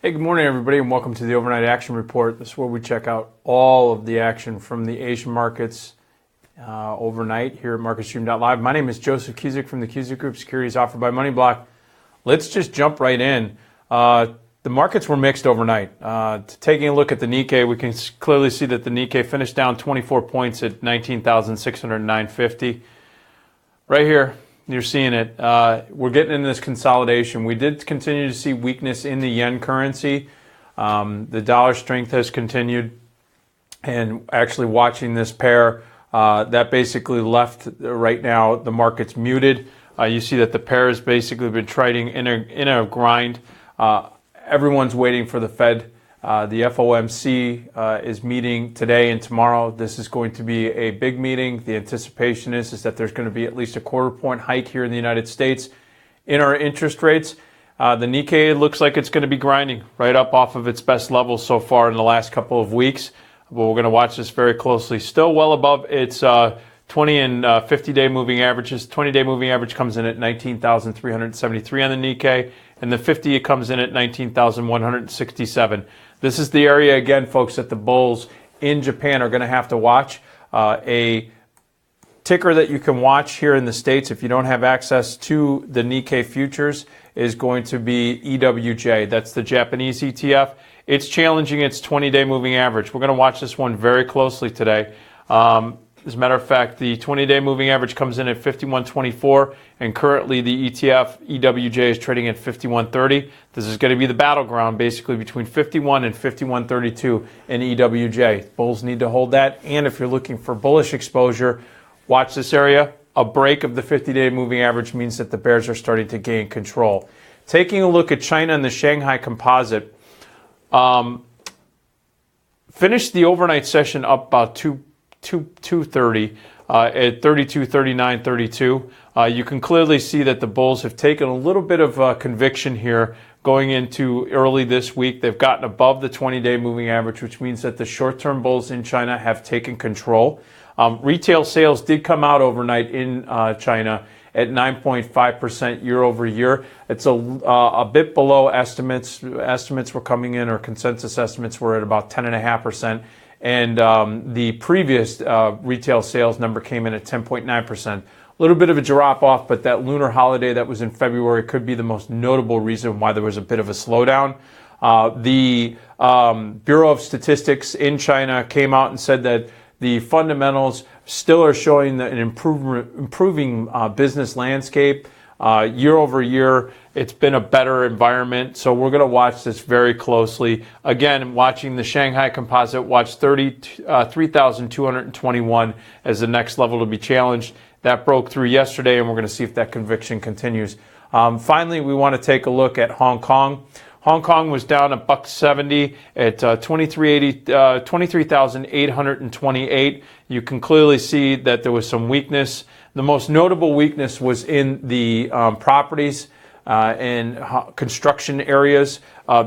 Hey, good morning, everybody, and welcome to the Overnight Action Report. This is where we check out all of the action from the Asian markets overnight here at MarketStream.live. My name is Joseph Cusick from the Cusick Group, securities offered by MoneyBlock. Let's just jump right in. The markets were mixed overnight. Taking a look at the Nikkei, we can clearly see that the Nikkei finished down 24 points at 19,609.50. Right here, you're seeing it. We're getting into this consolidation. We did continue to see weakness in the yen currency. The dollar strength has continued. And actually watching this pair, that basically left right now the market's muted. You see that the pair has basically been trading in a grind. Everyone's waiting for the Fed. The FOMC is meeting today and tomorrow. This is going to be a big meeting. The anticipation is that there's going to be at least a quarter-point hike here in the United States in our interest rates. The Nikkei looks like it's going to be grinding right up off of its best levels so far in the last couple of weeks. But we're going to watch this very closely. Still well above its 20 and 50-day moving averages. 20-day moving average comes in at 19,373 on the Nikkei, and the 50 it comes in at 19,167. This is the area, again, folks, that the bulls in Japan are going to have to watch. A ticker that you can watch here in the States if you don't have access to the Nikkei futures is going to be EWJ. That's the Japanese ETF. It's challenging its 20-day moving average. We're going to watch this one very closely today. As a matter of fact, the 20-day moving average comes in at 51.24, and currently the ETF EWJ is trading at 51.30. This is going to be the battleground basically between 51 and 51.32 in EWJ. Bulls need to hold that, and if you're looking for bullish exposure, watch this area. A break of the 50-day moving average means that the bears are starting to gain control. Taking a look at China and the Shanghai Composite, finished the overnight session up about 230 at 32, 39, 32. You can clearly see that the bulls have taken a little bit of conviction here going into early this week. They've gotten above the 20-day moving average, which means that the short-term bulls in China have taken control. Retail sales did come out overnight in China at 9.5% year over year. It's a bit below estimates. Estimates were coming in, or consensus estimates were at about 10.5%. And the previous retail sales number came in at 10.9%. A little bit of a drop off, but that lunar holiday that was in February could be the most notable reason why there was a bit of a slowdown. The Bureau of Statistics in China came out and said that the fundamentals still are showing an improving business landscape. Year over year, it's been a better environment, so we're going to watch this very closely. Again, watching the Shanghai Composite, watch 3,221 as the next level to be challenged. That broke through yesterday, and we're going to see if that conviction continues. Finally, we want to take a look at Hong Kong. Hong Kong was down $1.70 at 23,828. You can clearly see that there was some weakness. The most notable weakness was in the properties and construction areas.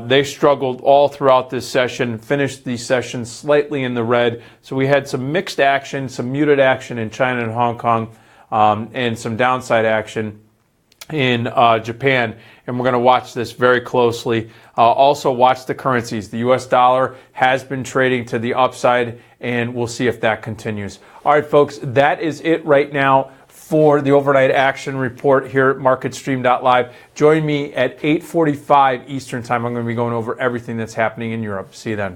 They struggled all throughout this session, finished the session slightly in the red. So we had some mixed action, some muted action in China and Hong Kong, and some downside action in Japan, and we're going to watch this very closely. Also watch the currencies. The US dollar has been trading to the upside, and we'll see if that continues. All right, folks, that is it right now for the Overnight Action Report here at MarketStream.live. Join me at 8:45 Eastern Time. I'm going to be going over everything that's happening in Europe. See you then.